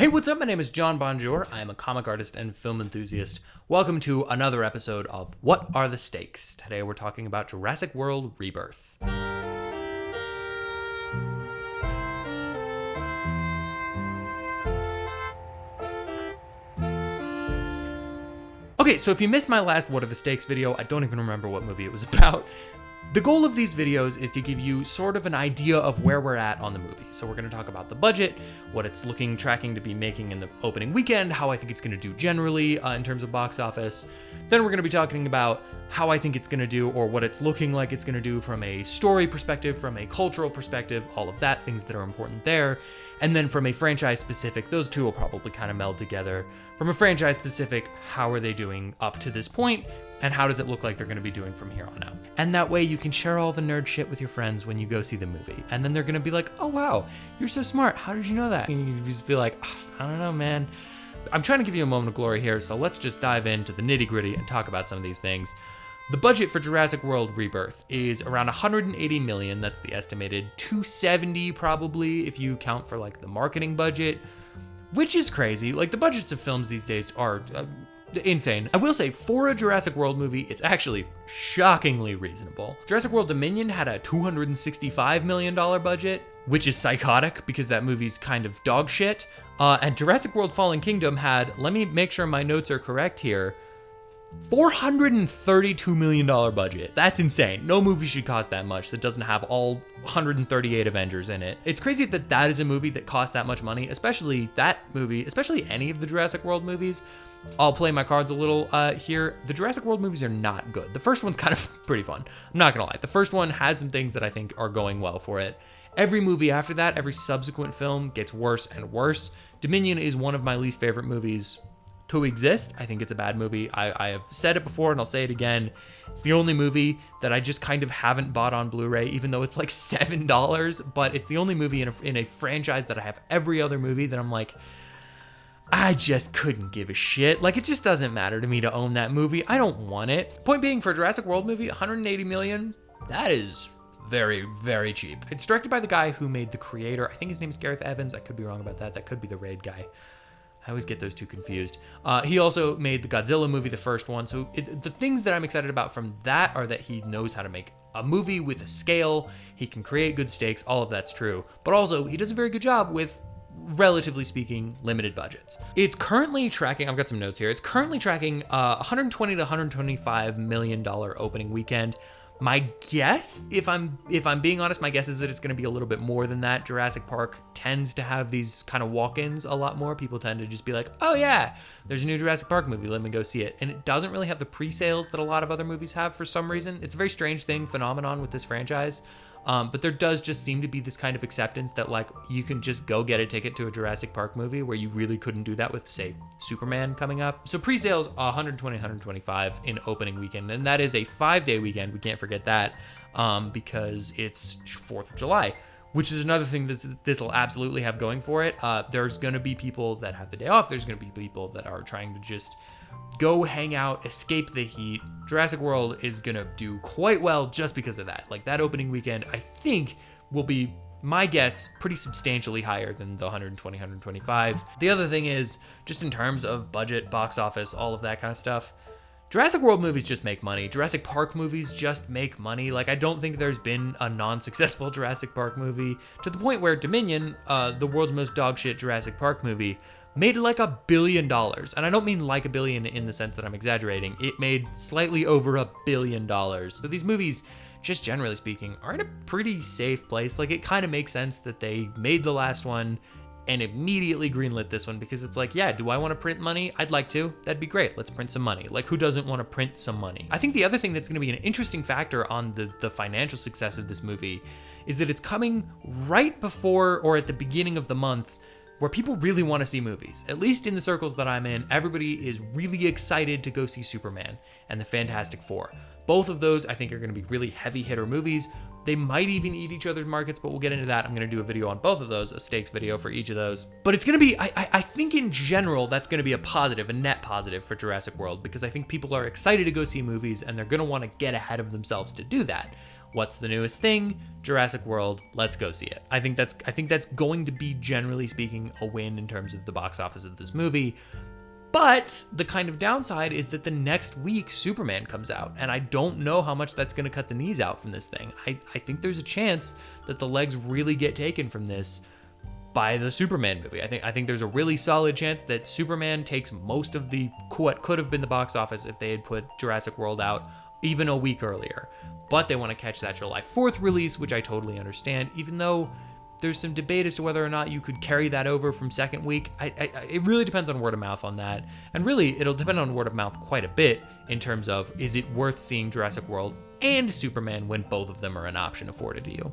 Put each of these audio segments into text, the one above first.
Hey, what's up? My name is John Bonjour. I am a comic artist and film enthusiast. Welcome to another episode of What Are the Stakes? Today we're talking about Jurassic World Rebirth. Okay, so if you missed my last What Are the Stakes video, I don't even remember what movie it was about. The goal of these videos is to give you sort of an idea of where we're at on the movie. So we're going to talk about the budget, what it's tracking to be making in the opening weekend, how I think it's going to do generally in terms of box office. Then we're going to be talking about how I think it's going to do, or what it's looking like it's going to do from a story perspective, from a cultural perspective, all of that, things that are important there. And then from a franchise specific, those two will probably kind of meld together. From a franchise specific, how are they doing up to this point? And how does it look like they're going to be doing from here on out? And that way you can share all the nerd shit with your friends when you go see the movie. And then they're going to be like, oh wow, you're so smart. How did you know that? And you just be like, I don't know, man. I'm trying to give you a moment of glory here, so let's just dive into the nitty gritty and talk about some of these things. The budget for Jurassic World Rebirth is around 180 million. That's the estimated 270 probably if you count for like the marketing budget, which is crazy. Like the budgets of films these days are insane. I will say, for a Jurassic World movie, it's actually shockingly reasonable. Jurassic World Dominion had a $265 million budget, which is psychotic because that movie's kind of dog shit. And Jurassic World Fallen Kingdom had, let me make sure my notes are correct here, $432 million budget. That's insane. No movie should cost that much that doesn't have all 138 Avengers in it. It's crazy that that is a movie that costs that much money, especially that movie, especially any of the Jurassic World movies. I'll play my cards a little here. The Jurassic World movies are not good. The first one's kind of pretty fun. I'm not gonna lie. The first one has some things that I think are going well for it. Every movie after that, every subsequent film gets worse and worse. Dominion is one of my least favorite movies to exist. I think it's a bad movie. I have said it before and I'll say it again. It's the only movie that I just kind of haven't bought on Blu-ray, even though it's like $7, but it's the only movie in a franchise that I have every other movie that I'm like, I just couldn't give a shit. Like, it just doesn't matter to me to own that movie. I don't want it. Point being, for a Jurassic World movie, 180 million, that is very, very cheap. It's directed by the guy who made The Creator. I think his name is Gareth Evans. I could be wrong about that. That could be the Raid guy. I always get those two confused. He also made the Godzilla movie, the first one. So the things that I'm excited about from that are that he knows how to make a movie with a scale. He can create good stakes. All of that's true. But also, he does a very good job with, relatively speaking, limited budgets. It's currently tracking, I've got some notes here. It's currently tracking 120 to 125 million dollar opening weekend. My guess, if I'm being honest, my guess is that it's going to be a little bit more than that. Jurassic Park tends to have these kind of walk-ins a lot more. People tend to just be like, oh yeah, there's a new Jurassic Park movie, let me go see it. And it doesn't really have the pre-sales that a lot of other movies have for some reason. It's a very strange phenomenon with this franchise. But there does just seem to be this kind of acceptance that like you can just go get a ticket to a Jurassic Park movie where you really couldn't do that with, say, Superman coming up. So pre-sales 120, 125 in opening weekend, and that is a 5-day weekend. We can't forget that because it's 4th of July, which is another thing that this will absolutely have going for it. There's going to be people that have the day off. There's going to be people that are trying to just go hang out, escape the heat. Jurassic World is gonna do quite well just because of that. Like, that opening weekend, I think, will be, my guess, pretty substantially higher than the 120, 125. The other thing is, just in terms of budget, box office, all of that kind of stuff, Jurassic World movies just make money. Jurassic Park movies just make money. Like, I don't think there's been a non-successful Jurassic Park movie, to the point where Dominion, the world's most dogshit Jurassic Park movie, made like $1 billion. And I don't mean like $1 billion in the sense that I'm exaggerating. It made slightly over $1 billion. So these movies, just generally speaking, are in a pretty safe place. Like, it kind of makes sense that they made the last one and immediately greenlit this one, because it's like, yeah, do I want to print money? I'd like to. That'd be great. Let's print some money. Like, who doesn't want to print some money? I think the other thing that's going to be an interesting factor on the financial success of this movie is that it's coming right before or at the beginning of the month where people really want to see movies. At least in the circles that I'm in, everybody is really excited to go see Superman and the Fantastic Four. Both of those, I think, are going to be really heavy hitter movies. They might even eat each other's markets, but we'll get into that. I'm going to do a video on both of those, a stakes video for each of those. But it's going to be, I think in general, that's going to be a positive, a net positive for Jurassic World, because I think people are excited to go see movies and they're going to want to get ahead of themselves to do that. What's the newest thing? Jurassic World. Let's go see it. I think that's going to be, generally speaking, a win in terms of the box office of this movie. But the kind of downside is that the next week Superman comes out, and I don't know how much that's going to cut the knees out from this thing. I think there's a chance that the legs really get taken from this by the Superman movie. I think there's a really solid chance that Superman takes most of the what could have been the box office if they had put Jurassic World out even a week earlier. But they want to catch that July 4th release, which I totally understand, even though there's some debate as to whether or not you could carry that over from second week. It really depends on word of mouth on that. And really, it'll depend on word of mouth quite a bit in terms of, is it worth seeing Jurassic World and Superman when both of them are an option afforded to you?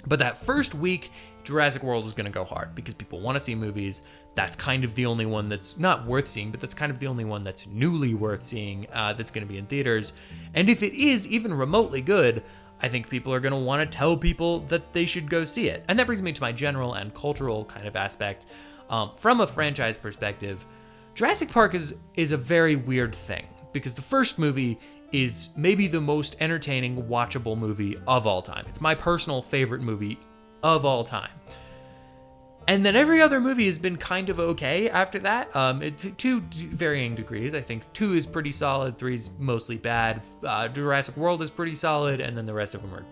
But that first week, Jurassic World is going to go hard because people want to see movies. That's kind of the only one that's not worth seeing, but that's kind of the only one that's newly worth seeing that's going to be in theaters. And if it is even remotely good, I think people are going to want to tell people that they should go see it. And that brings me to my general and cultural kind of aspect. From a franchise perspective, Jurassic Park is a very weird thing because the first movie is maybe the most entertaining, watchable movie of all time. It's my personal favorite movie of all time. And then every other movie has been kind of okay after that, to varying degrees. I think 2 is pretty solid, 3 is mostly bad, Jurassic World is pretty solid, and then the rest of them are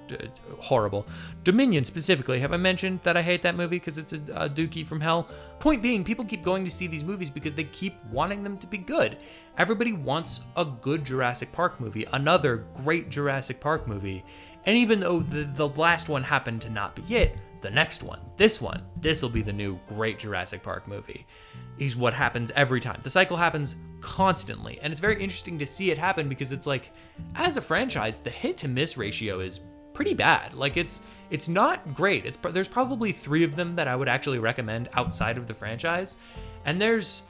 horrible. Dominion specifically, have I mentioned that I hate that movie because it's a dookie from hell? Point being, people keep going to see these movies because they keep wanting them to be good. Everybody wants a good Jurassic Park movie, another great Jurassic Park movie, and even though the last one happened to not be it, the next one, this will be the new great Jurassic Park movie, is what happens every time. The cycle happens constantly, and it's very interesting to see it happen because it's like, as a franchise, the hit to miss ratio is pretty bad. Like it's not great. There's probably 3 of them that I would actually recommend outside of the franchise, and there's,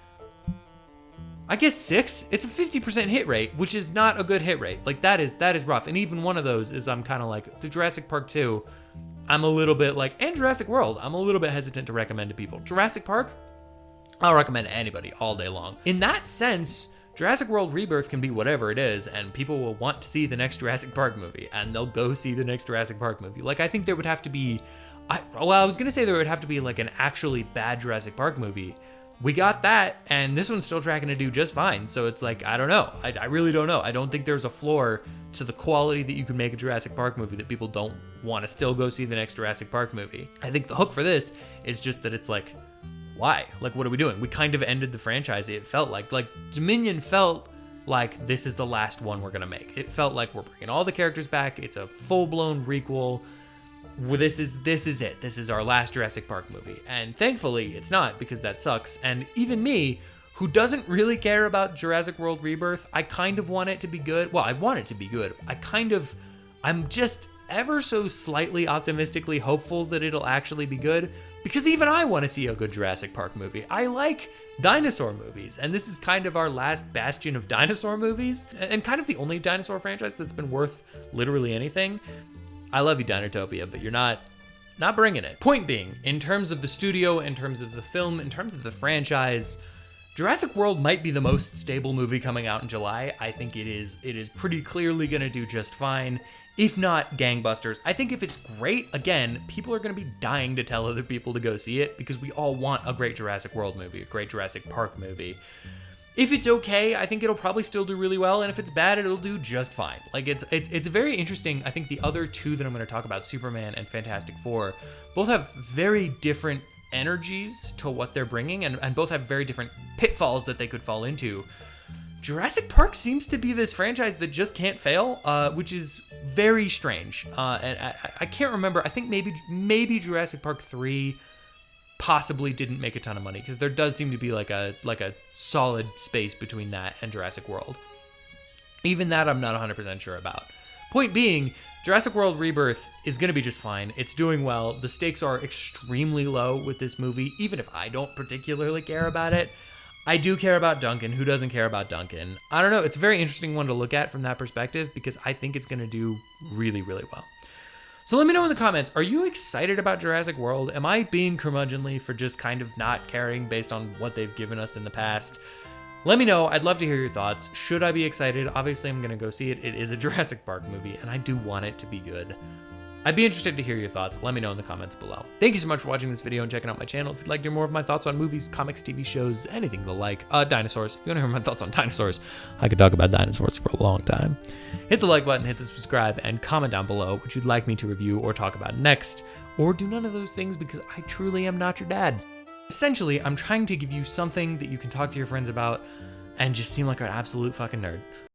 I guess, 6. It's a 50% hit rate, which is not a good hit rate. Like that is rough, and even one of those is I'm kind of like, the Jurassic Park 2, I'm a little bit like, and Jurassic World, I'm a little bit hesitant to recommend to people. Jurassic Park, I'll recommend to anybody all day long. In that sense, Jurassic World Rebirth can be whatever it is, and people will want to see the next Jurassic Park movie, and they'll go see the next Jurassic Park movie. Like, I think there would have to be, I was gonna say there would have to be like an actually bad Jurassic Park movie. We got that, and this one's still tracking to do just fine. So it's like, I don't know. I really don't know. I don't think there's a floor to the quality that you can make a Jurassic Park movie that people don't want to still go see the next Jurassic Park movie. I think the hook for this is just that it's like, why? Like, what are we doing? We kind of ended the franchise. It felt like Dominion felt like this is the last one we're going to make. It felt like we're bringing all the characters back. It's a full-blown requel. This is it. This is our last Jurassic Park movie. And thankfully, it's not, because that sucks. And even me, who doesn't really care about Jurassic World Rebirth, I kind of want it to be good. Well, I want it to be good. I'm just ever so slightly optimistically hopeful that it'll actually be good, because even I want to see a good Jurassic Park movie. I like dinosaur movies, and this is kind of our last bastion of dinosaur movies, and kind of the only dinosaur franchise that's been worth literally anything. I love you, Dinotopia, but you're not bringing it. Point being, in terms of the studio, in terms of the film, in terms of the franchise, Jurassic World might be the most stable movie coming out in July. I think it is pretty clearly gonna do just fine, if not gangbusters. I think if it's great, again, people are gonna be dying to tell other people to go see it, because we all want a great Jurassic World movie, a great Jurassic Park movie. If it's okay, I think it'll probably still do really well, and if it's bad, it'll do just fine. Like, it's very interesting. I think the other 2 that I'm going to talk about, Superman and Fantastic Four, both have very different energies to what they're bringing, and both have very different pitfalls that they could fall into. Jurassic Park seems to be this franchise that just can't fail, which is very strange. And I can't remember. I think maybe Jurassic Park 3 possibly didn't make a ton of money, because there does seem to be like a solid space between that and Jurassic World. Even that I'm not 100% sure about. Point being, Jurassic World Rebirth is going to be just fine. It's doing well. The stakes are extremely low with this movie, even if I don't particularly care about it. I do care about Duncan. Who doesn't care about Duncan? I don't know. It's a very interesting one to look at from that perspective, because I think it's going to do really, really well. So let me know in the comments, are you excited about Jurassic World? Am I being curmudgeonly for just kind of not caring based on what they've given us in the past? Let me know. I'd love to hear your thoughts. Should I be excited? Obviously, I'm going to go see it. It is a Jurassic Park movie, and I do want it to be good. I'd be interested to hear your thoughts. Let me know in the comments below. Thank you so much for watching this video and checking out my channel. If you'd like to hear more of my thoughts on movies, comics, TV shows, anything the like, dinosaurs. If you want to hear my thoughts on dinosaurs, I could talk about dinosaurs for a long time. Hit the like button, hit the subscribe, and comment down below what you'd like me to review or talk about next, or do none of those things because I truly am not your dad. Essentially, I'm trying to give you something that you can talk to your friends about and just seem like an absolute fucking nerd.